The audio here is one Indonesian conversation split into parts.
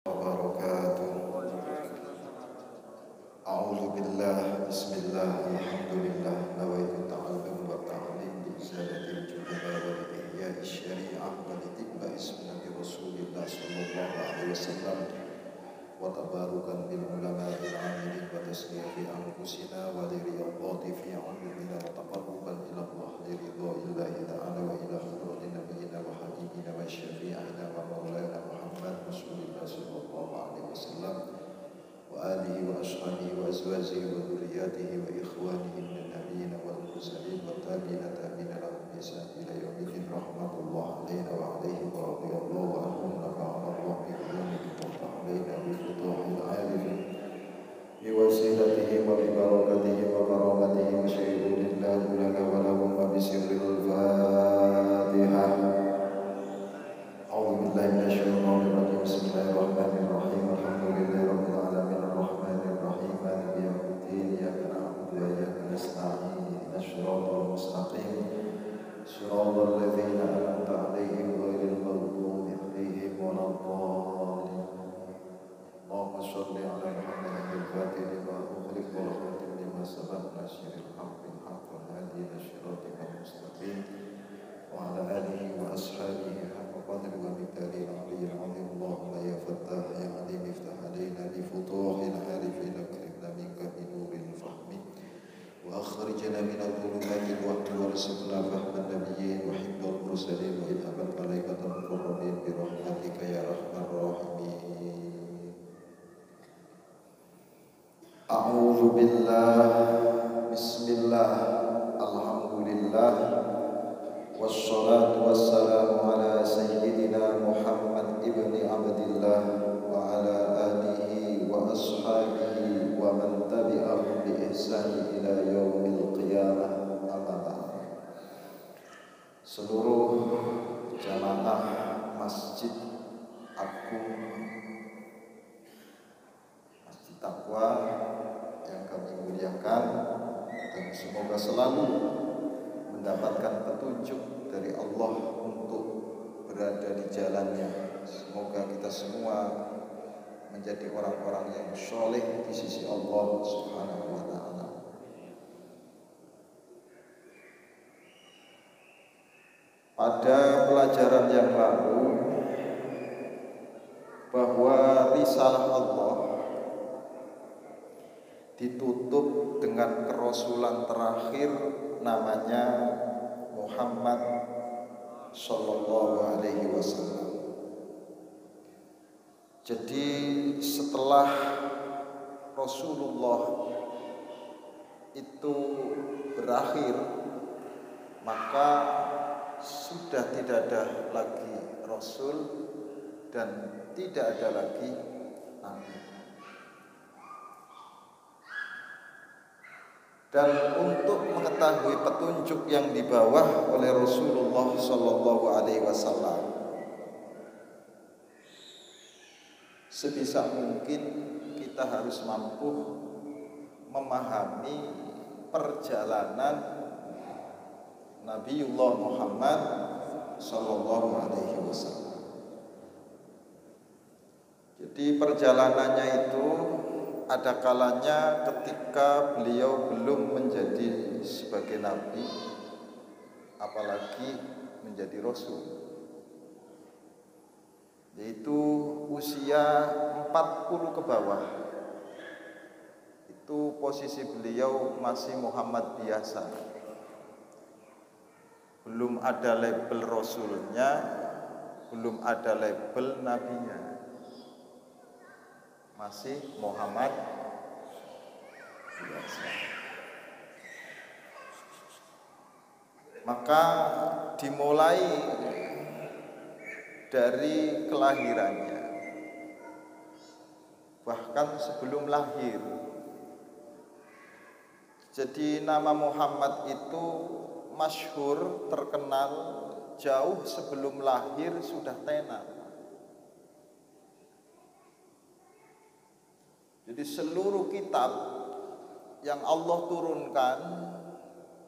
Wabarakatuh. A'udzu billah, bismillah, alhamdulillah, nawaitu ta'allum wa ta'lim bi izalatil jubala wa li ihya'i syari'ah wa li tibba'i sunnati Rasulillah sallallahu alaihi wasallam wa tabarukan bil ulama'il 'amilin wa taslifi anfusina wa li riyadati fi 'ulumina wa taqarruban ila Allah li ridha'illahi ta'ala wa ila hadrati nabiyyina wa habibina wa syafi'ina wa maulana Muhammad Rasulillah sallallahu alaihi wasallam wa alihi wa ashabihi wa azwajihi wa dhurriyyatihi wa ikhwanihi min nabiyina wal mursalin wa tabi'ina tabi'ina lahum bi ihsan ila yaumil rahmatullah alaina wa alaihi wa radiyallahu anhum nafa'ana Allah bi ulumihim wa ta'alaina bi futuhil arifin bi wasilatihim wa bi barakatihim wa karamatihim syai'ulillahi lana wa lahum wa bi sirril Fatihah. A'udzu billahi minasyaitonir rajim. Bismillahirrahmanirrahim. Alhamdulillahi rabbil alamin arrahmanir rahim maliki yaumiddin iyyaka na'budu wa iyyaka nasta'in ihdinas siratal mustaqim siratal ladzina an'amta 'alaihim ghairil maghdubi 'alaihim waladdallin. Allahumma shalli 'ala Muhammadin al-fatih lima ughliqa wal khatim lima sabaqa nasyiril haqqi haqq wal hadi ila siratal mustaqim wa 'ala alihi wa ashabihi qadri wa miqdari al-'aliyyil 'azim. Allahumma ya fattah ya 'alim iftah 'alaina bi futuhil 'arifin akrimna minka bi nuril fahmi wa akhrijna min adh-dhulumatil wahmi warzuqna fahman nabiyyin wa hifdzal mursalin wa ilhamal malaikatil muqarrabin bi rahmatika ya arhamar rahimin. A'udzu billah, bismillah, alhamdulillah, wassalatu wassalamu ala sayyidina Muhammad ibni Abdillah wa ala alihi wa ashabihi wa man tabi'ahum bi ihsani ila yaumil qiyamah. Amma ba'd. Seluruh jamaah Masjid Agung Masjid Taqwa yang kami muliakan, dan semoga selalu mendapatkan petunjuk dari Allah untuk berada di jalannya. Semoga kita semua menjadi orang-orang yang soleh di sisi Allah Subhanahu wa ta'ala. Pada pelajaran yang lalu, bahwa risalah Allah ditutup dengan kerasulan terakhir namanya Muhammad sallallahu alaihi wasallam. Jadi setelah Rasulullah itu berakhir, maka sudah tidak ada lagi Rasul dan tidak ada lagi Nabi. Dan untuk mengetahui petunjuk yang dibawa oleh Rasulullah sallallahu alaihi wasallam, sebisa mungkin kita harus mampu memahami perjalanan Nabiullah Muhammad sallallahu alaihi wasallam. Jadi perjalanannya itu ada kalanya ketika beliau belum menjadi sebagai nabi, apalagi menjadi rasul, yaitu usia 40 ke bawah. Itu posisi beliau masih Muhammad biasa, belum ada label rasulnya, belum ada label nabinya, masih Muhammad biasa. Maka dimulai dari kelahirannya, bahkan sebelum lahir. Jadi nama Muhammad itu masyhur, terkenal jauh sebelum lahir sudah tenar. Jadi seluruh kitab yang Allah turunkan,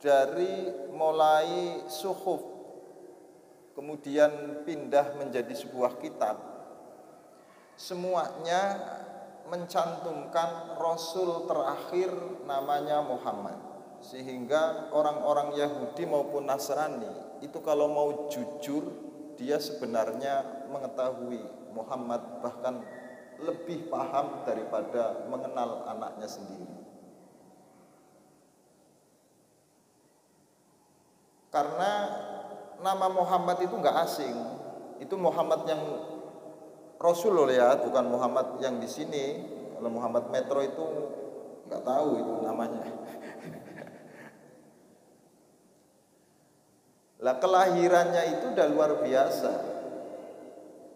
dari mulai suhuf kemudian pindah menjadi sebuah kitab, semuanya mencantumkan Rasul terakhir namanya Muhammad, sehingga orang-orang Yahudi maupun Nasrani itu kalau mau jujur, dia sebenarnya mengetahui Muhammad, bahkan lebih paham daripada mengenal anaknya sendiri. Karena nama Muhammad itu nggak asing, itu Muhammad yang Rasul loh ya, bukan Muhammad yang di sini. Kalau Muhammad Metro itu nggak tahu itu namanya. Lah kelahirannya itu udah luar biasa.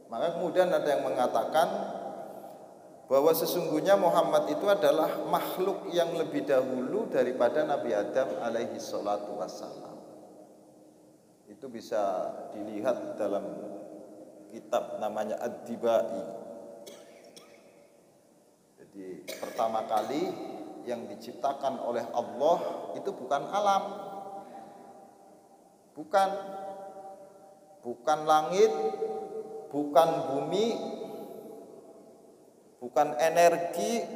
Maka kemudian ada yang mengatakan bahwa sesungguhnya Muhammad itu adalah makhluk yang lebih dahulu daripada Nabi Adam alaihi salatu wassalam. Itu bisa dilihat dalam kitab namanya Ad-Dibai. Jadi pertama kali yang diciptakan oleh Allah itu bukan alam, bukan langit, bukan bumi, bukan energi.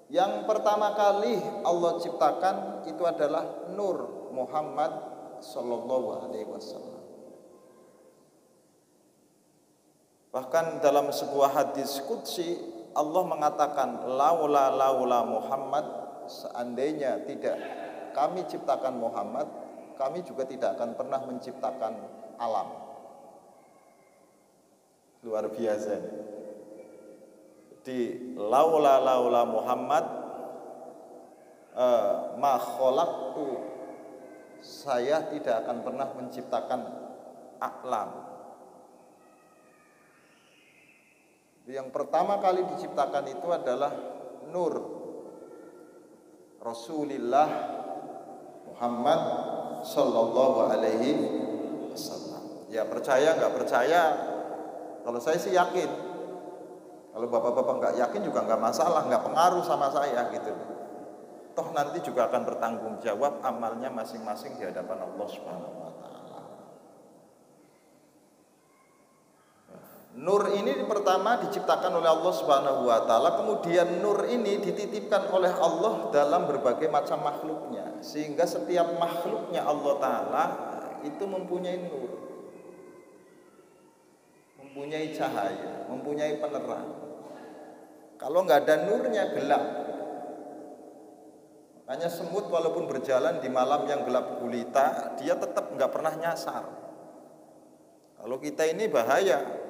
Yang pertama kali Allah ciptakan itu adalah Nur Muhammad sallallahu alaihi wasallam. Bahkan dalam sebuah hadis qudsi Allah mengatakan laula Muhammad, seandainya tidak kami ciptakan Muhammad, kami juga tidak akan pernah menciptakan alam. Luar biasa. Di laula Muhammad ma khalaqtu, saya tidak akan pernah menciptakan alam. Yang pertama kali diciptakan itu adalah Nur Rasulullah Muhammad sallallahu alaihi wasallam. Ya percaya nggak percaya, kalau saya sih yakin. Kalau bapak-bapak nggak yakin juga nggak masalah, nggak pengaruh sama saya gitu. Toh nanti juga akan bertanggung jawab amalnya masing-masing di hadapan Allah Subhanahu wa taala. Nur ini pertama diciptakan oleh Allah Subhanahu wa taala, kemudian nur ini dititipkan oleh Allah dalam berbagai macam makhluknya, sehingga setiap makhluknya Allah taala itu mempunyai nur, mempunyai cahaya, mempunyai penerang. Kalau nggak ada nurnya gelap. Makanya semut walaupun berjalan di malam yang gelap gulita, dia tetap nggak pernah nyasar. Kalau kita ini bahaya.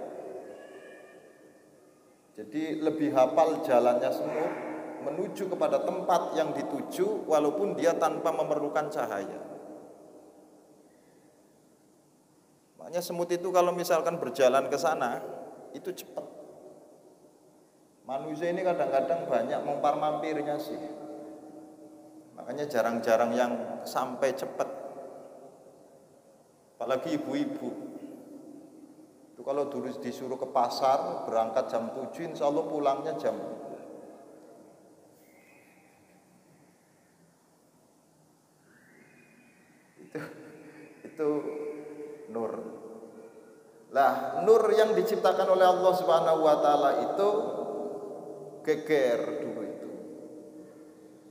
Jadi lebih hafal jalannya semut menuju kepada tempat yang dituju walaupun dia tanpa memerlukan cahaya. Makanya semut itu kalau misalkan berjalan ke sana itu cepat. Manusia ini kadang-kadang banyak mampir-mampirnya sih. Makanya jarang-jarang yang sampai cepat. Apalagi ibu-ibu. Itu kalau dulu disuruh ke pasar berangkat jam 7, insya Allah pulangnya jam itu nur. Lah nur yang diciptakan oleh Allah Subhanahu wa taala itu geger dulu itu.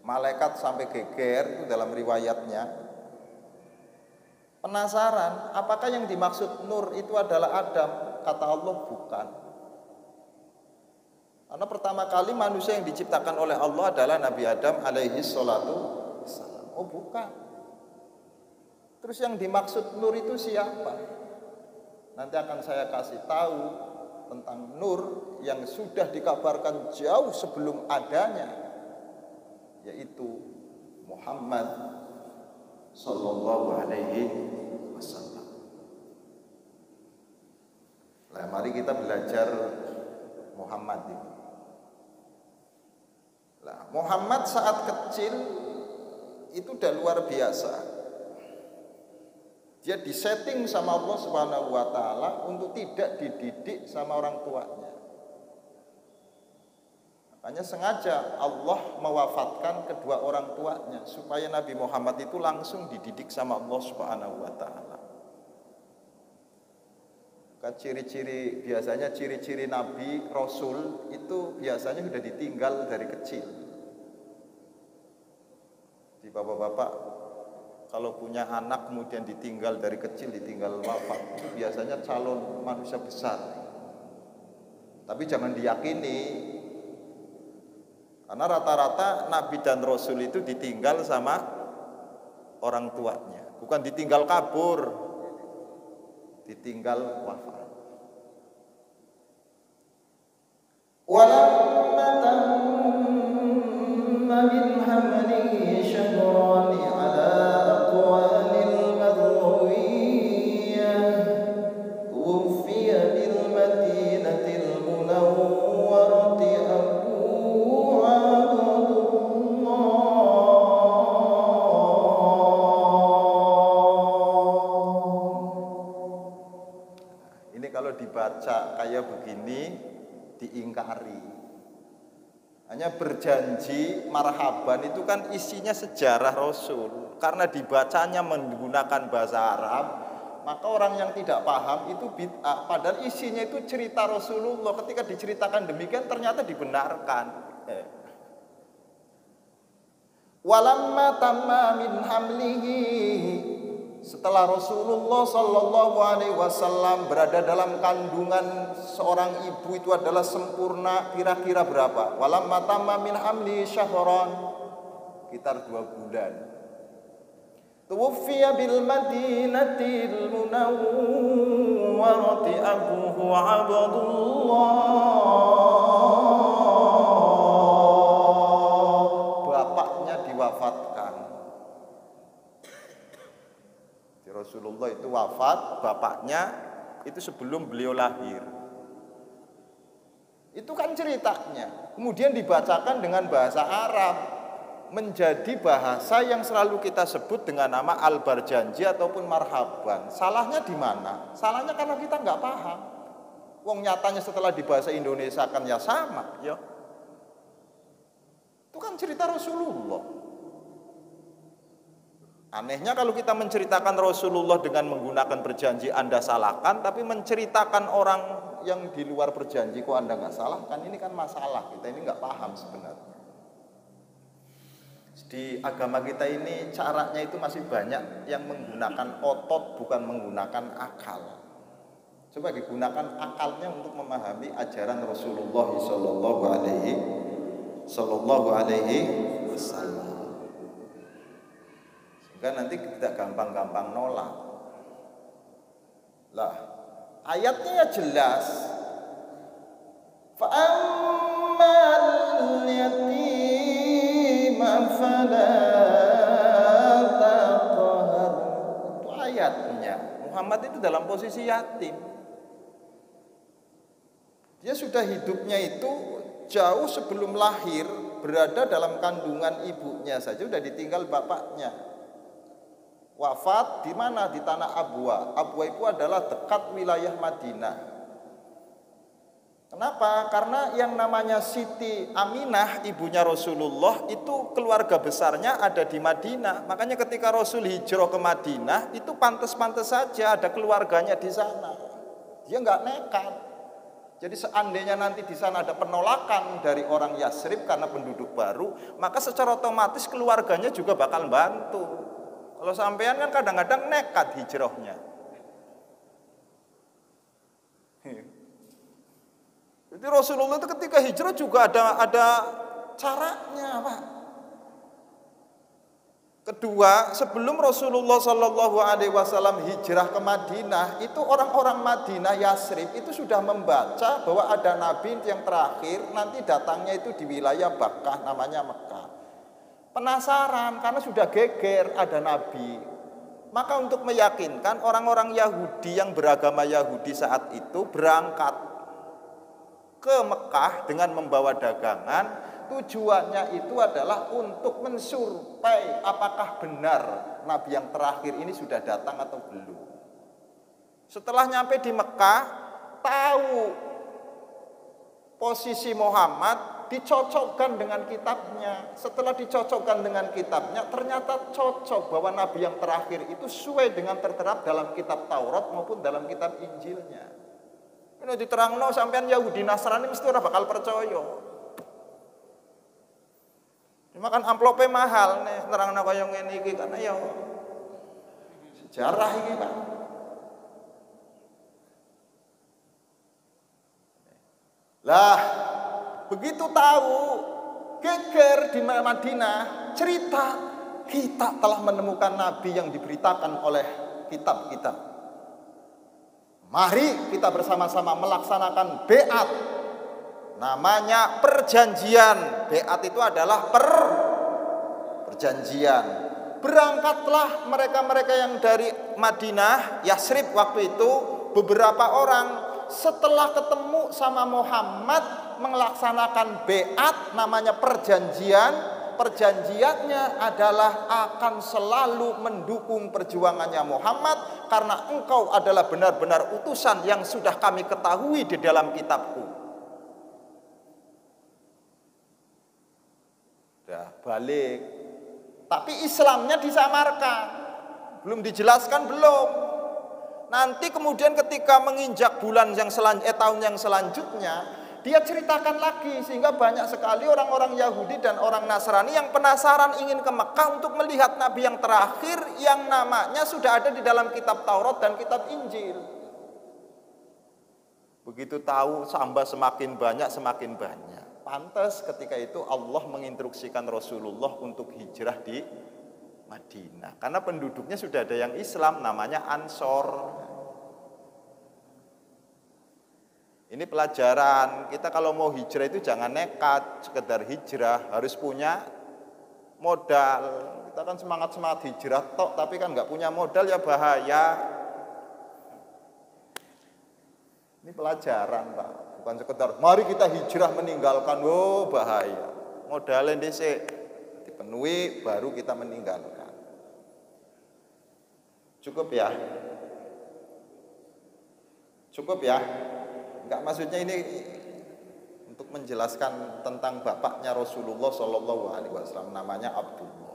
Malaikat sampai geger itu dalam riwayatnya. Penasaran, apakah yang dimaksud nur itu adalah Adam? Kata Allah bukan. Karena pertama kali manusia yang diciptakan oleh Allah adalah Nabi Adam alaihi salatu wassalam. Oh bukan. Terus yang dimaksud nur itu siapa? Nanti akan saya kasih tahu tentang nur yang sudah dikabarkan jauh sebelum adanya, yaitu Muhammad sallallahu alaihi wasallam. Nah, mari kita belajar Muhammad ini. Nah, Muhammad saat kecil itu udah luar biasa. Dia disetting sama Allah Subhanahu wa taala untuk tidak dididik sama orang tuanya. Makanya sengaja Allah mewafatkan kedua orang tuanya supaya Nabi Muhammad itu langsung dididik sama Allah Subhanahu wa taala. Maka biasanya ciri-ciri Nabi, Rasul itu biasanya sudah ditinggal dari kecil. Di bapak-bapak kalau punya anak kemudian ditinggal dari kecil, ditinggal wafat, itu biasanya calon manusia besar. Tapi jangan diyakini, karena rata-rata Nabi dan Rasul itu ditinggal sama orang tuanya, bukan ditinggal kabur, ditinggal wafat. Walamma tamma min hamlihi shahrani ala aqwalil madhawiyah tuwfiya bil madinatil munawwarati Abu Abdullah. Ini kalau dibaca kayak begini diingkari. Hanya berjanji marhaban itu kan isinya sejarah Rasul. Karena dibacanya menggunakan bahasa Arab, maka orang yang tidak paham itu bid'ah. Padahal isinya itu cerita Rasulullah. Ketika diceritakan demikian ternyata dibenarkan. Walamma tamma min hamlihi, setelah Rasulullah Shallallahu Alaihi Wasallam berada dalam kandungan seorang ibu itu adalah sempurna, kira-kira berapa? Walamma tamma min hamli syahran, sekitar 2 bulan. Tuwfiya bil madinatil munawwarati abuhu Abdullah, bapaknya diwafatkan. Rasulullah itu wafat, bapaknya itu sebelum beliau lahir. Itu kan ceritanya. Kemudian dibacakan dengan bahasa Arab, menjadi bahasa yang selalu kita sebut dengan nama al-barjanji ataupun marhaban. Salahnya di mana? Salahnya karena kita nggak paham. Wong nyatanya setelah di bahasa Indonesia kan ya sama, ya. Itu kan cerita Rasulullah. Anehnya kalau kita menceritakan Rasulullah dengan menggunakan berjanji Anda salahkan, tapi menceritakan orang yang di luar berjanji kok Anda nggak salahkan, ini kan masalah. Kita ini nggak paham sebenarnya. Di agama kita ini caranya itu masih banyak yang menggunakan otot bukan menggunakan akal. Coba digunakan akalnya untuk memahami ajaran Rasulullah Sallallahu Alaihi Wasallam. Sehingga nanti tidak gampang-gampang nolak. Lah, ayatnya jelas. Fa'ammal yatima fala taqhar. Itu ayatnya. Muhammad itu dalam posisi yatim. Dia sudah hidupnya itu jauh sebelum lahir, berada dalam kandungan ibunya saja sudah ditinggal bapaknya. Wafat di mana? Di tanah Abwa. Abwa itu adalah dekat wilayah Madinah. Kenapa? Karena yang namanya Siti Aminah, ibunya Rasulullah, itu keluarga besarnya ada di Madinah. Makanya ketika Rasul hijrah ke Madinah, itu pantas-pantas saja ada keluarganya di sana. Dia nggak nekat. Jadi seandainya nanti di sana ada penolakan dari orang Yasrib karena penduduk baru, maka secara otomatis keluarganya juga bakal bantu. Kalau sampean kan kadang-kadang nekat hijrahnya. Jadi Rasulullah itu ketika hijrah juga ada caranya, Pak. Kedua, sebelum Rasulullah Shallallahu Alaihi Wasallam hijrah ke Madinah, itu orang-orang Madinah Yasrib itu sudah membaca bahwa ada Nabi yang terakhir nanti datangnya itu di wilayah Bakkah, namanya Mekah. Penasaran karena sudah geger ada Nabi. Maka untuk meyakinkan orang-orang Yahudi yang beragama Yahudi saat itu berangkat ke Mekah dengan membawa dagangan. Tujuannya itu adalah untuk mensurvei apakah benar Nabi yang terakhir ini sudah datang atau belum. Setelah nyampe di Mekah, tahu posisi Muhammad, dicocokkan dengan kitabnya. Setelah dicocokkan dengan kitabnya, ternyata cocok bahwa Nabi yang terakhir itu sesuai dengan tertera dalam kitab Taurat maupun dalam kitab Injilnya. Ini diterangno sampean Yahudi Nasrani mesti ora bakal percaya. Cuma kan amplopnya mahal nih, nerangno kaya ngene iki karena ya sejarah iki, Pak. Lah, begitu tahu geger di Madinah, cerita kita telah menemukan nabi yang diberitakan oleh kitab-kitab. Mari kita bersama-sama melaksanakan beat. Namanya perjanjian. Beat itu adalah perjanjian. Berangkatlah mereka-mereka yang dari Madinah, Yasrib waktu itu, beberapa orang setelah ketemu sama Muhammad melaksanakan beat, namanya perjanjian. Perjanjiannya adalah akan selalu mendukung perjuangannya Muhammad karena engkau adalah benar-benar utusan yang sudah kami ketahui di dalam kitabku. Dah balik. Tapi Islamnya disamarkan. Belum dijelaskan belum. Nanti kemudian ketika menginjak bulan yang tahun yang selanjutnya, dia ceritakan lagi sehingga banyak sekali orang-orang Yahudi dan orang Nasrani yang penasaran ingin ke Mekah untuk melihat Nabi yang terakhir yang namanya sudah ada di dalam kitab Taurat dan kitab Injil. Begitu tahu tambah semakin banyak. Pantas ketika itu Allah menginstruksikan Rasulullah untuk hijrah di Madinah. Karena penduduknya sudah ada yang Islam namanya Ansor. Ini pelajaran, kita kalau mau hijrah itu jangan nekat, sekedar hijrah, harus punya modal. Kita kan semangat-semangat hijrah tok, tapi kan nggak punya modal ya bahaya. Ini pelajaran, Pak, bukan sekedar mari kita hijrah meninggalkan, oh bahaya. Modalnya dhisik dipenuhi baru kita meninggalkan. Cukup ya? Cukup ya? Enggak, maksudnya ini untuk menjelaskan tentang bapaknya Rasulullah Shallallahu Alaihi Wasallam, namanya Abdullah.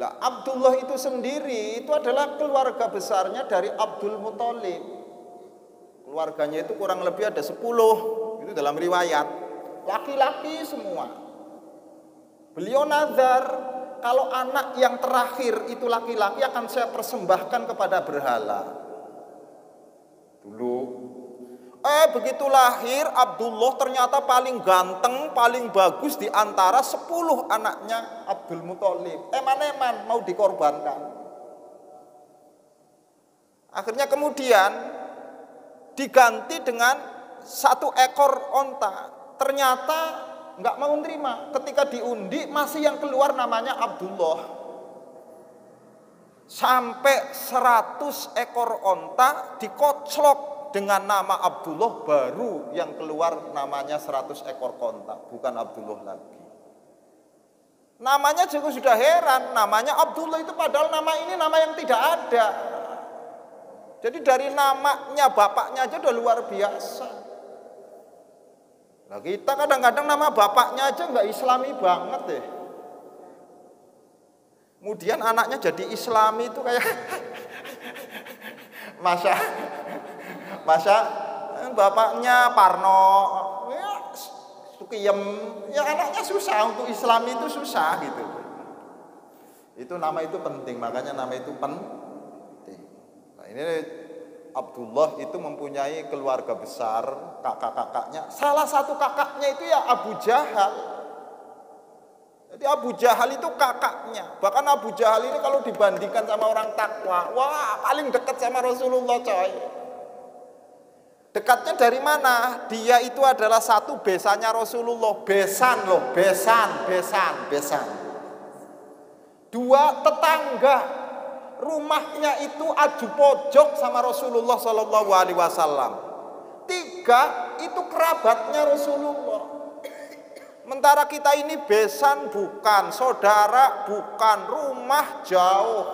Lah Abdullah itu sendiri itu adalah keluarga besarnya dari Abdul Muthalib. Keluarganya itu kurang lebih ada 10, itu dalam riwayat. Laki-laki semua. Beliau nazar kalau anak yang terakhir itu laki-laki akan saya persembahkan kepada berhala. Dulu begitu lahir Abdullah ternyata paling ganteng, paling bagus di antara 10 anaknya Abdul Muthalib. Eman-eman mau dikorbankan. Akhirnya kemudian diganti dengan 1 ekor onta. Ternyata nggak mau nerima. Ketika diundi masih yang keluar namanya Abdullah. Sampai 100 ekor onta dikoclok dengan nama Abdullah, baru yang keluar namanya 100 ekor onta, bukan Abdullah lagi. Namanya juga sudah heran, namanya Abdullah itu padahal nama ini nama yang tidak ada. Jadi dari namanya bapaknya aja udah luar biasa. Nah kita kadang-kadang nama bapaknya aja nggak Islami banget deh. Kemudian anaknya jadi Islami itu kayak masa bapaknya Parno, ya Sukiyem, ya anaknya susah, untuk Islami itu susah gitu. Itu nama itu penting, makanya nama itu penting. Nah ini Abdullah itu mempunyai keluarga besar, kakak-kakaknya. Salah satu kakaknya itu ya Abu Jahal. Jadi Abu Jahal itu kakaknya. Bahkan Abu Jahal ini kalau dibandingkan sama orang takwa, wah paling dekat sama Rasulullah coy. Dekatnya dari mana? Dia itu adalah satu besannya Rasulullah. Besan loh, besan. 2 tetangga. Rumahnya itu adu pojok sama Rasulullah Shallallahu Alaihi Wasallam. 3 itu kerabatnya Rasulullah. Sementara kita ini besan bukan, saudara bukan, rumah jauh.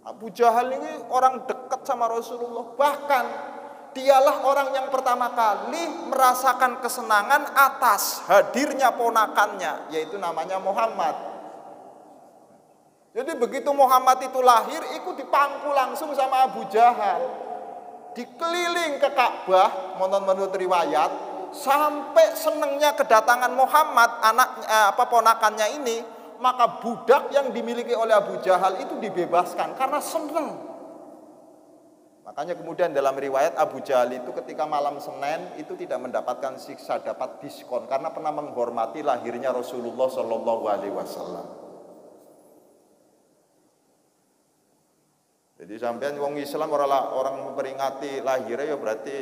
Abu Jahal ini orang dekat sama Rasulullah. Bahkan dialah orang yang pertama kali merasakan kesenangan atas hadirnya ponakannya, yaitu namanya Muhammad. Jadi begitu Muhammad itu lahir, ikut dipangku langsung sama Abu Jahal. Dikeliling ke Ka'bah, menurut riwayat, sampai senengnya kedatangan Muhammad, ponakannya ini, maka budak yang dimiliki oleh Abu Jahal itu dibebaskan karena seneng. Makanya kemudian dalam riwayat Abu Jahal itu ketika malam Senin itu tidak mendapatkan siksa, dapat diskon karena pernah menghormati lahirnya Rasulullah Shallallahu Alaihi Wasallam. Jadi sampean wong Islam orang memperingati lahirnya ya berarti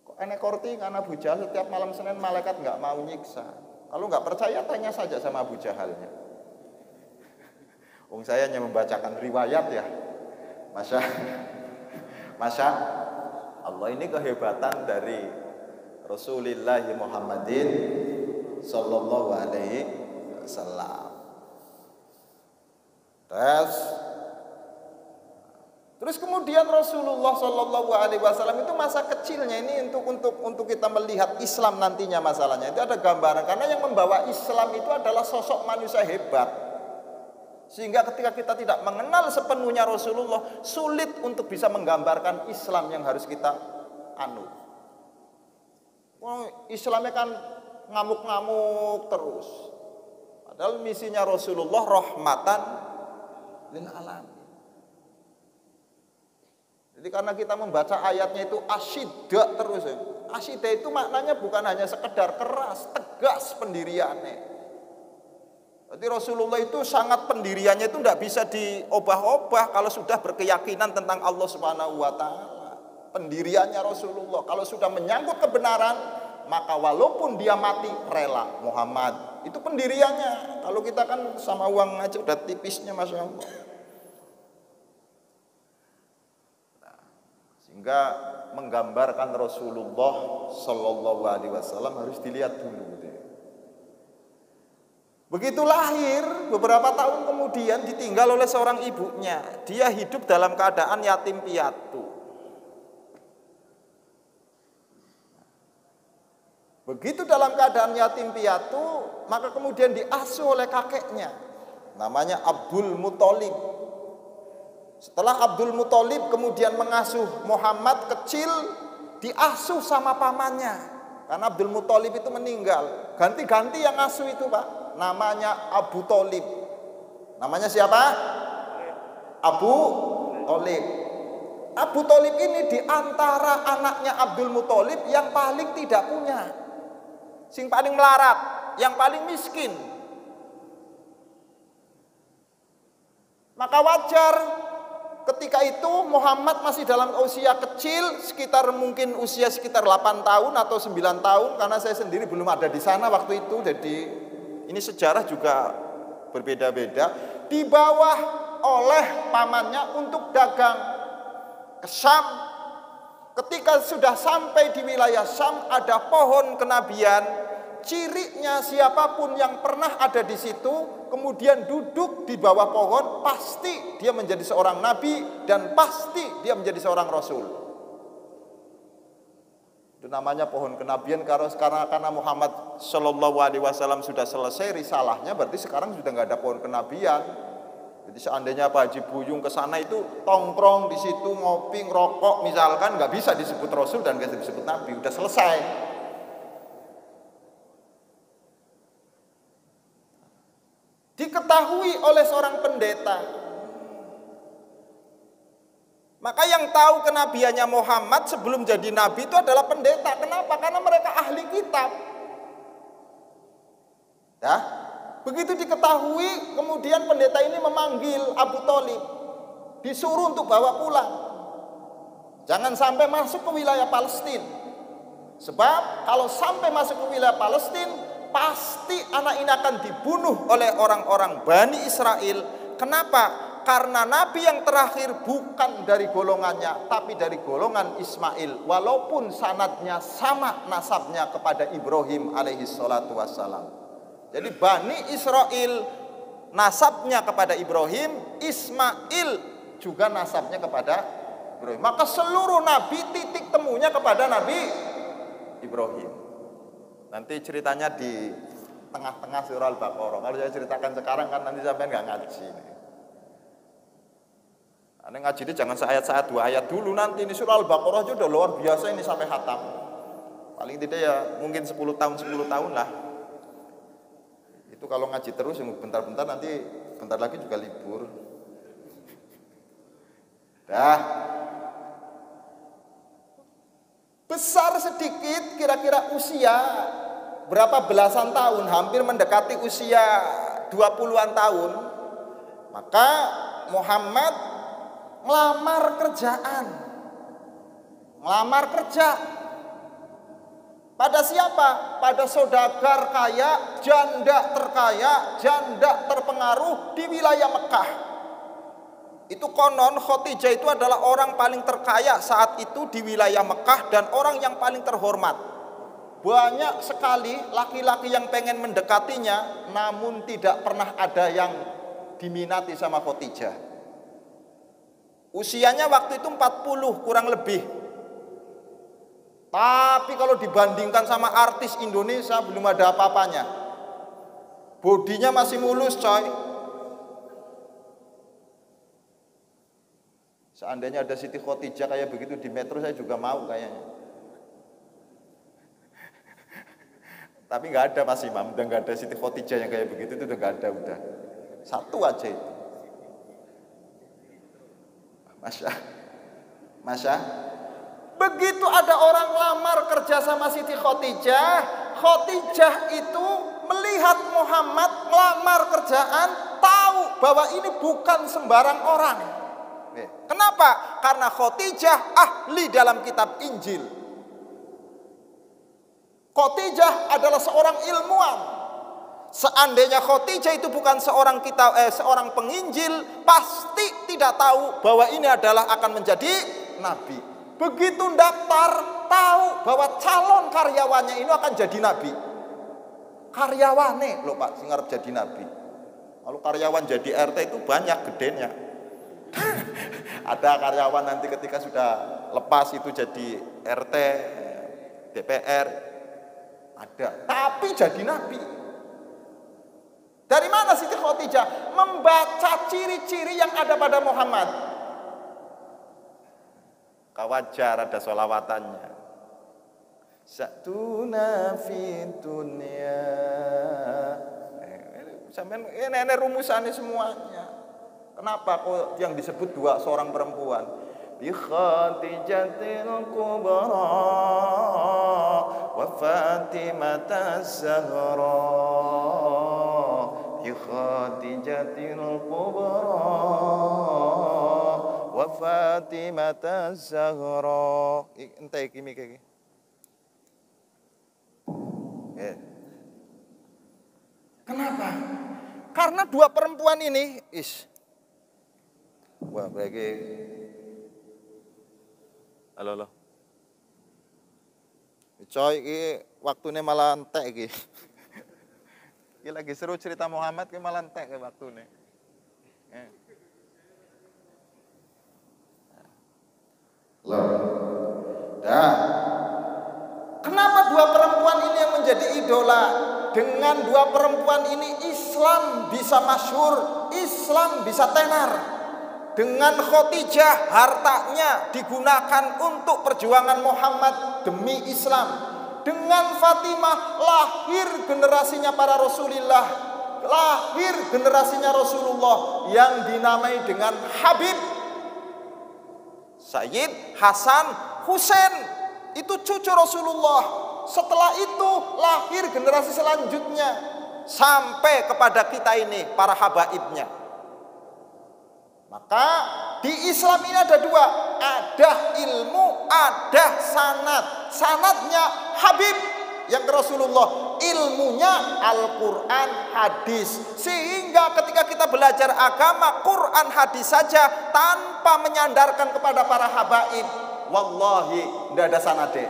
kok enek kortingan Abu Jahal setiap malam Senin malaikat nggak mau nyiksa. Kalau nggak percaya tanya saja sama Abu Jahalnya. Wong saya hanya membacakan riwayat ya. Masya Allah, ini kehebatan dari Rasulullah Muhammadin Sallallahu Alaihi Wasallam. Terus kemudian Rasulullah Sallallahu Alaihi Wasallam itu masa kecilnya ini untuk kita melihat Islam nantinya masalahnya itu ada gambaran, karena yang membawa Islam itu adalah sosok manusia hebat. Sehingga ketika kita tidak mengenal sepenuhnya Rasulullah, sulit untuk bisa menggambarkan Islam yang harus kita anut. Islamnya kan ngamuk-ngamuk terus. Padahal misinya Rasulullah rahmatan lil alamin. Jadi karena kita membaca ayatnya itu asyidda terus ya. Asyidda itu maknanya bukan hanya sekedar keras, tegas pendiriannya. Jadi Rasulullah itu sangat pendiriannya itu tidak bisa diobah-obah kalau sudah berkeyakinan tentang Allah Subhanahu wa taala. Pendiriannya Rasulullah kalau sudah menyangkut kebenaran, maka walaupun dia mati rela Muhammad. Itu pendiriannya. Kalau kita kan sama uang aja udah tipisnya Masya Allah. Nah, sehingga menggambarkan Rasulullah Sallallahu Alaihi Wasallam harus dilihat dulu. Begitu lahir, beberapa tahun kemudian ditinggal oleh seorang ibunya. Dia hidup dalam keadaan yatim piatu. Begitu dalam keadaan yatim piatu, maka kemudian diasuh oleh kakeknya. Namanya Abdul Muthalib. Setelah Abdul Muthalib kemudian mengasuh Muhammad kecil, diasuh sama pamannya. Karena Abdul Muthalib itu meninggal. Ganti-ganti yang asuh itu Pak. Namanya Abu Thalib. Namanya siapa? Abu Thalib. Abu Thalib ini diantara anaknya Abdul Muthalib yang paling tidak punya, sing paling melarat, yang paling miskin. Maka wajar ketika itu Muhammad masih dalam usia kecil, mungkin usia sekitar 8 tahun atau 9 tahun, karena saya sendiri belum ada di sana waktu itu, jadi ini sejarah juga berbeda-beda. Dibawa oleh pamannya untuk dagang ke Syam. Ketika sudah sampai di wilayah Syam, ada pohon kenabian. Cirinya siapapun yang pernah ada di situ, kemudian duduk di bawah pohon, pasti dia menjadi seorang nabi dan pasti dia menjadi seorang rasul. Itu namanya pohon kenabian, karena Muhammad Shallallahu Alaihi Wasallam sudah selesai risalahnya, berarti sekarang sudah nggak ada pohon kenabian. Jadi seandainya Pak Haji Buyung ke sana itu tongkrong di situ ngopi ngerokok misalkan, nggak bisa disebut rasul dan nggak bisa disebut nabi, udah selesai. Diketahui oleh seorang pendeta. Maka yang tahu kenabiannya Muhammad sebelum jadi nabi itu adalah pendeta. Kenapa? Karena mereka ahli kitab. Ya, begitu diketahui, kemudian pendeta ini memanggil Abu Thalib, disuruh untuk bawa pulang. Jangan sampai masuk ke wilayah Palestina. Sebab kalau sampai masuk ke wilayah Palestina, pasti anak ini akan dibunuh oleh orang-orang Bani Israel. Kenapa? Karena nabi yang terakhir bukan dari golongannya, tapi dari golongan Ismail. Walaupun sanadnya sama nasabnya kepada Ibrahim alaihi salatu wassalam. Jadi Bani Israel nasabnya kepada Ibrahim, Ismail juga nasabnya kepada Ibrahim. Maka seluruh nabi titik temunya kepada Nabi Ibrahim. Nanti ceritanya di tengah-tengah surah Al-Baqarah. Kalau saya ceritakan sekarang kan nanti sampai nggak ngaji. Anda ngaji ini jangan seayat-ayat 2 ayat dulu, nanti ini surah Al-Baqarah aja udah luar biasa ini sampai khatam. Paling tidak ya mungkin 10 tahun lah. Itu kalau ngaji terus bentar-bentar nanti bentar lagi juga libur. Dah. Besar sedikit kira-kira usia berapa belasan tahun, hampir mendekati usia 20-an tahun, maka Muhammad ngelamar kerjaan. Ngelamar kerja. Pada siapa? Pada saudagar kaya, janda terkaya, janda terpengaruh di wilayah Mekah. Itu konon Khadijah itu adalah orang paling terkaya saat itu di wilayah Mekah dan orang yang paling terhormat. Banyak sekali laki-laki yang pengen mendekatinya, namun tidak pernah ada yang diminati sama Khadijah. Usianya waktu itu 40 kurang lebih. Tapi kalau dibandingkan sama artis Indonesia belum ada apa-apanya. Bodinya masih mulus coy. Seandainya ada Siti Khadijah kayak begitu di metro saya juga mau kayaknya. Tapi nggak ada Mas Imam, udah nggak ada Siti Khadijah yang kayak begitu, itu udah nggak ada, udah satu aja itu. Masya. Begitu ada orang lamar kerja sama Siti Khadijah, Khadijah itu melihat Muhammad melamar kerjaan, tahu bahwa ini bukan sembarang orang. Kenapa? Karena Khadijah ahli dalam kitab Injil. Khadijah adalah seorang ilmuwan. Seandainya Khadijah itu bukan seorang penginjil, pasti tidak tahu bahwa ini adalah akan menjadi nabi. Begitu daftar, tahu bahwa calon karyawannya ini akan jadi nabi. Karyawannya loh Pak, sing arep jadi nabi. Kalau karyawan jadi RT itu banyak gedenya. Ada karyawan nanti ketika sudah lepas itu jadi RT, DPR, ada. Tapi jadi nabi. Dari mana Siti Khadijah? Membaca ciri-ciri yang ada pada Muhammad. Wajar ada sholawatannya. Satuna fid dunya. Sampai ini rumusannya semuanya. Kenapa kok yang disebut seorang perempuan? Bi Khadijatil Kubra wa Fatimah Az-Zahra. Bi Khadijatil Kubra wa Fatimah Az-Zahra. Entek iki iki. Kenapa? Karena dua perempuan ini wah, lagi. Halo. Coy, iki waktune malah entek iki. Iki lagi seru cerita Muhammad ki malah entek ki waktune. Kenapa dua perempuan ini yang menjadi idola? Dengan dua perempuan ini Islam bisa masyhur, Islam bisa tenar. Dengan Khadijah hartanya digunakan untuk perjuangan Muhammad demi Islam. Dengan Fatimah lahir generasinya para Rasulullah, lahir generasinya Rasulullah yang dinamai dengan Habib Sayyid Hasan Husain. Itu cucu Rasulullah. Setelah itu lahir generasi selanjutnya sampai kepada kita ini para habaibnya. Maka di Islam ini ada dua, ada ilmu, ada sanad. Sanadnya Habib yang ke Rasulullah, ilmunya Al-Quran, hadis. Sehingga ketika kita belajar agama, Quran, hadis saja tanpa menyandarkan kepada para habaib, wallahi tidak ada sanadnya.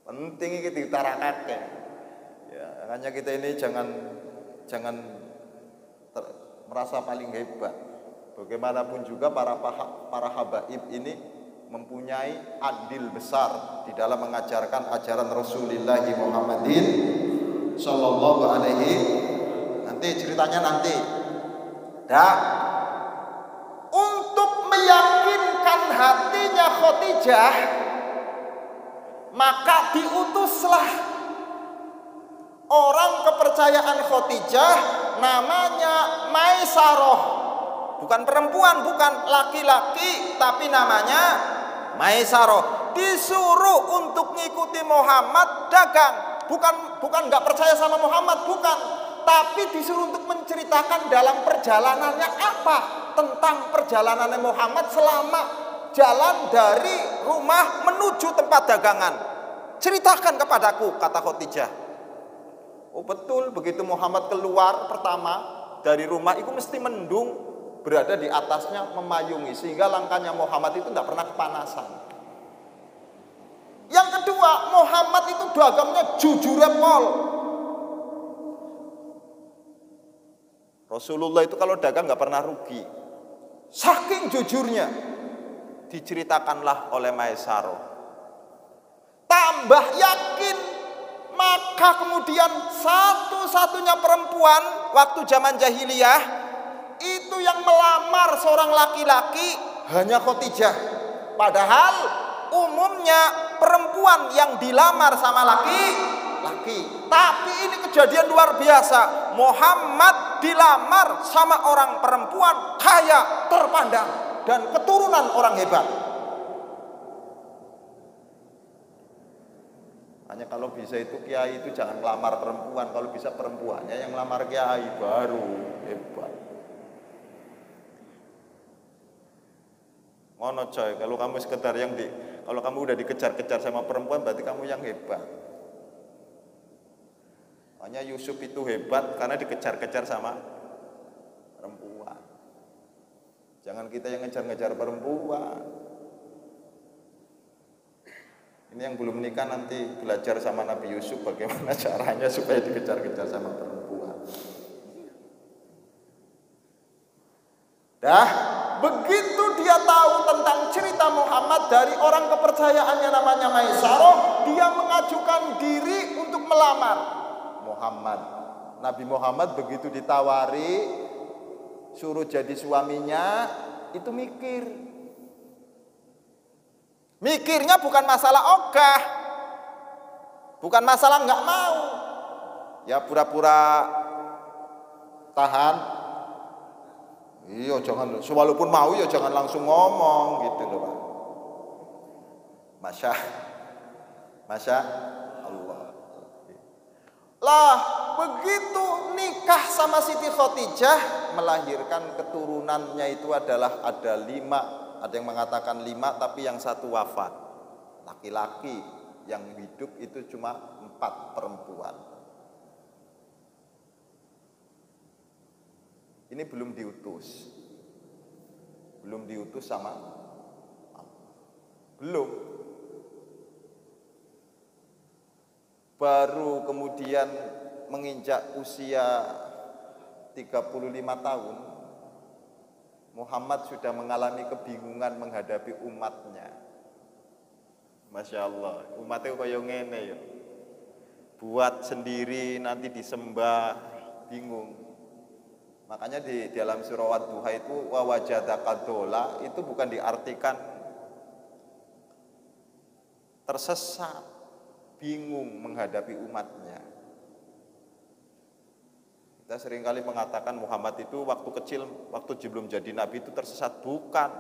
Penting ini diutarakan ya, hanya kita ini jangan merasa paling hebat. Bagaimanapun juga para habaib ini mempunyai andil besar di dalam mengajarkan ajaran Rasulullah Muhammadin sallallahu alaihi. Nanti ceritanya nanti. Untuk meyakinkan hatinya Khadijah, maka diutuslah orang kepercayaan Khadijah namanya Maisarah. Bukan perempuan, bukan laki-laki, tapi namanya Maisarah. Disuruh untuk ngikuti Muhammad dagang. Bukan nggak percaya sama Muhammad, bukan. Tapi disuruh untuk menceritakan dalam perjalanannya apa. Tentang perjalanannya Muhammad selama jalan dari rumah menuju tempat dagangan. Ceritakan kepadaku, kata Khadijah. Oh betul, begitu Muhammad keluar pertama dari rumah, itu mesti mendung, berada di atasnya memayungi, sehingga langkahnya Muhammad itu tidak pernah kepanasan. Yang kedua, Muhammad itu dagangnya jujur pol. Rasulullah itu kalau dagang nggak pernah rugi, saking jujurnya. Diceritakanlah oleh Maisarah. Tambah yakin, maka kemudian satu-satunya perempuan waktu zaman jahiliyah itu yang melamar seorang laki-laki hanya Khadijah. Padahal umumnya perempuan yang dilamar sama laki-laki. Tapi ini kejadian luar biasa. Muhammad dilamar sama orang perempuan kaya, terpandang, dan keturunan orang hebat. Hanya kalau bisa itu kiai itu jangan melamar perempuan. Kalau bisa perempuannya yang melamar kiai, baru hebat. Ngono coy, kalau kamu sekedar kalau kamu udah dikejar-kejar sama perempuan, berarti kamu yang hebat. Hanya Yusuf itu hebat karena dikejar-kejar sama perempuan. Jangan kita yang ngejar-ngejar perempuan. Ini yang belum menikah nanti belajar sama Nabi Yusuf bagaimana caranya supaya dikejar-kejar sama perempuan. Begitu dia tahu tentang cerita Muhammad dari orang kepercayaannya namanya Maisarah, dia mengajukan diri untuk melamar Muhammad. Nabi Muhammad begitu ditawari suruh jadi suaminya, itu mikirnya bukan masalah ogah, bukan masalah nggak mau, ya pura-pura tahan. Iya, jangan, walaupun mau ya jangan langsung ngomong gitu loh Pak. Masya Allah. Lah, begitu nikah sama Siti Khadijah, melahirkan keturunannya itu adalah ada 5. Ada yang mengatakan 5, tapi yang 1 wafat. Laki-laki, yang hidup itu cuma 4 perempuan. Ini belum diutus sama Allah. Belum. Baru kemudian menginjak usia 35 tahun, Muhammad sudah mengalami kebingungan menghadapi umatnya. Masya Allah, umatnya kaya ngene ya. Buat sendiri nanti disembah, bingung. Makanya di dalam surah Ad-Duha itu wa wajadaka dola itu bukan diartikan tersesat, bingung menghadapi umatnya. Kita seringkali mengatakan Muhammad itu waktu kecil, waktu belum jadi nabi itu tersesat. Bukan,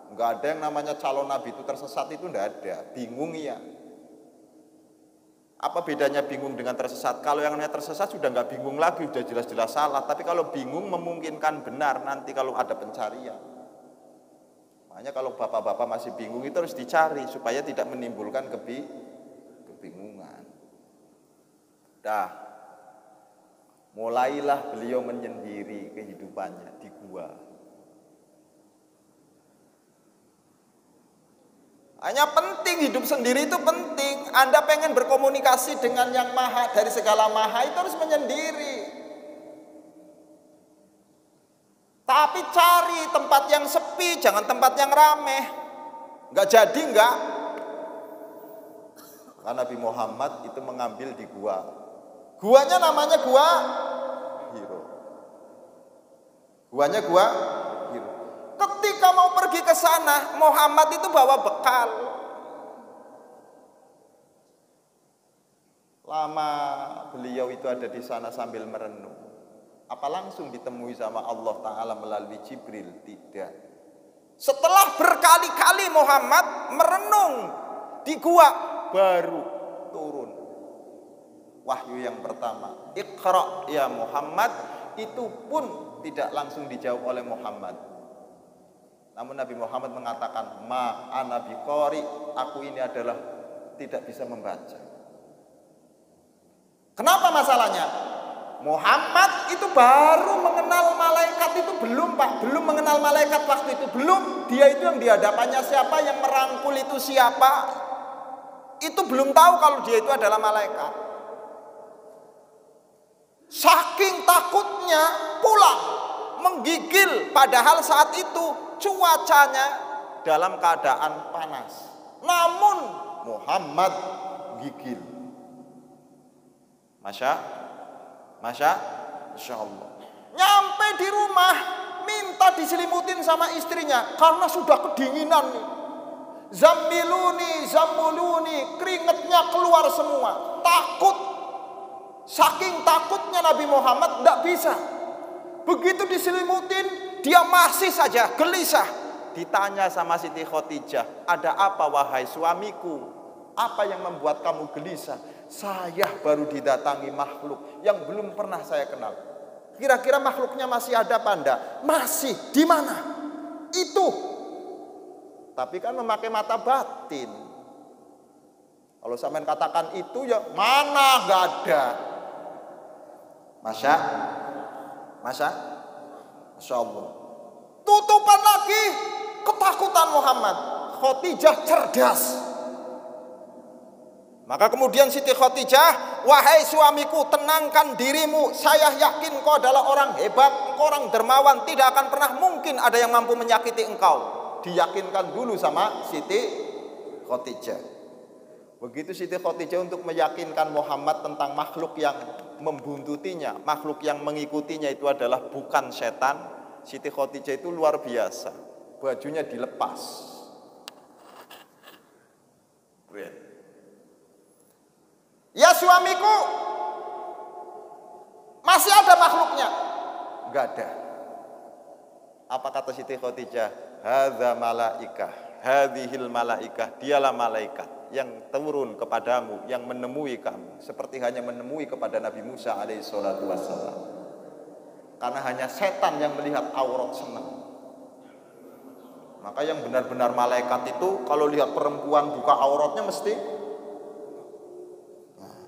enggak ada yang namanya calon nabi itu tersesat, itu enggak ada. Bingung ya. Apa bedanya bingung dengan tersesat? Kalau yang namanya tersesat sudah enggak bingung lagi, sudah jelas-jelas salah. Tapi kalau bingung memungkinkan benar nanti kalau ada pencarian. Makanya kalau bapak-bapak masih bingung itu harus dicari supaya tidak menimbulkan kebingungan. Mulailah beliau menyendiri kehidupannya di gua. Hanya penting, hidup sendiri itu penting. Anda pengen berkomunikasi dengan yang maha, dari segala maha, itu harus menyendiri. Tapi cari tempat yang sepi, jangan tempat yang ramai. Enggak jadi enggak. Karena Nabi Muhammad itu mengambil di gua. Guanya namanya Gua Hiro. Guanya Gua Hiro. Ketika mau pergi ke sana, Muhammad itu bawa bekal. Lama beliau itu ada di sana sambil merenung. Apa langsung ditemui sama Allah Ta'ala melalui Jibril? Tidak. Setelah berkali-kali Muhammad merenung di gua, baru turun wahyu yang pertama, Iqra ya Muhammad. Itu pun tidak langsung dijawab oleh Muhammad. Namun Nabi Muhammad mengatakan, ma ana biqari, aku ini adalah tidak bisa membaca. Kenapa masalahnya? Muhammad itu baru mengenal malaikat itu belum, Pak. Belum mengenal malaikat waktu itu. Belum. Dia itu yang di hadapannya siapa, yang merangkul itu siapa. Itu belum tahu kalau dia itu adalah malaikat. Saking takutnya pulang, menggigil. Padahal saat itu cuacanya dalam keadaan panas. Namun Muhammad gigil. Masya Allah. Nyampe di rumah, minta diselimutin sama istrinya karena sudah kedinginan nih. Zammiluni, keringetnya keluar semua. Takut. Saking takutnya Nabi Muhammad tidak bisa. Begitu diselimutin, dia masih saja gelisah. Ditanya sama Siti Khadijah, ada apa wahai suamiku? Apa yang membuat kamu gelisah? Saya baru didatangi makhluk yang belum pernah saya kenal. Kira-kira makhluknya masih ada apa enggak? Masih. Di mana? Itu. Tapi kan memakai mata batin. Kalau sampean katakan itu ya mana enggak ada. Masya Allah. Tutupan lagi ketakutan Muhammad. Khadijah cerdas. Maka kemudian Siti Khadijah, wahai suamiku, tenangkan dirimu. Saya yakin kau adalah orang hebat, kau orang dermawan. Tidak akan pernah mungkin ada yang mampu menyakiti engkau. Diyakinkan dulu sama Siti Khadijah. Begitu Siti Khadijah untuk meyakinkan Muhammad tentang makhluk yang membuntutinya, makhluk yang mengikutinya itu adalah bukan setan. Siti Khadijah itu luar biasa. Bajunya dilepas. Ya suamiku, masih ada makhluknya? Enggak ada. Apa kata Siti Khadijah? Hadza malaikah, hadhil malaikah, dialah malaikat yang turun kepadamu, yang menemui kamu, seperti hanya menemui kepada Nabi Musa alaihissalatu wassalam. Karena hanya setan yang melihat aurat senang. Maka yang benar-benar malaikat itu kalau lihat perempuan buka auratnya mesti.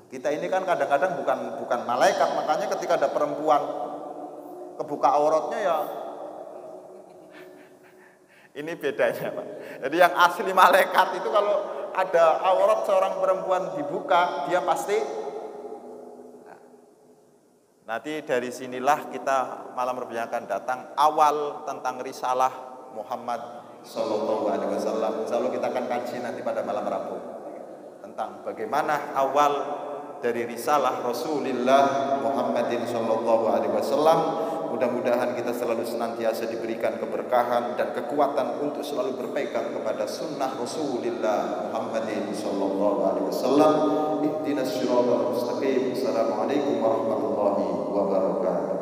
Kita ini kan kadang-kadang bukan malaikat, makanya ketika ada perempuan kebuka auratnya ya ini bedanya, Pak. Jadi yang asli malaikat itu kalau ada aurat seorang perempuan dibuka, dia pasti. Nanti dari sinilah kita malam Rabbnya akan datang awal tentang risalah Muhammad Sallallahu Alaihi Wasallam. Insya Allah kita akan kaji nanti pada malam Rabu tentang bagaimana awal dari risalah Rasulullah Muhammadin Sallallahu Alaihi Wasallam. Mudah-mudahan kita selalu senantiasa diberikan keberkahan dan kekuatan untuk selalu berpegang kepada sunnah Rasulullah Muhammadin Sallallahu Alaihi Wasallam. Ihdinas siratal mustaqim. Assalamualaikum warahmatullahi wabarakatuh.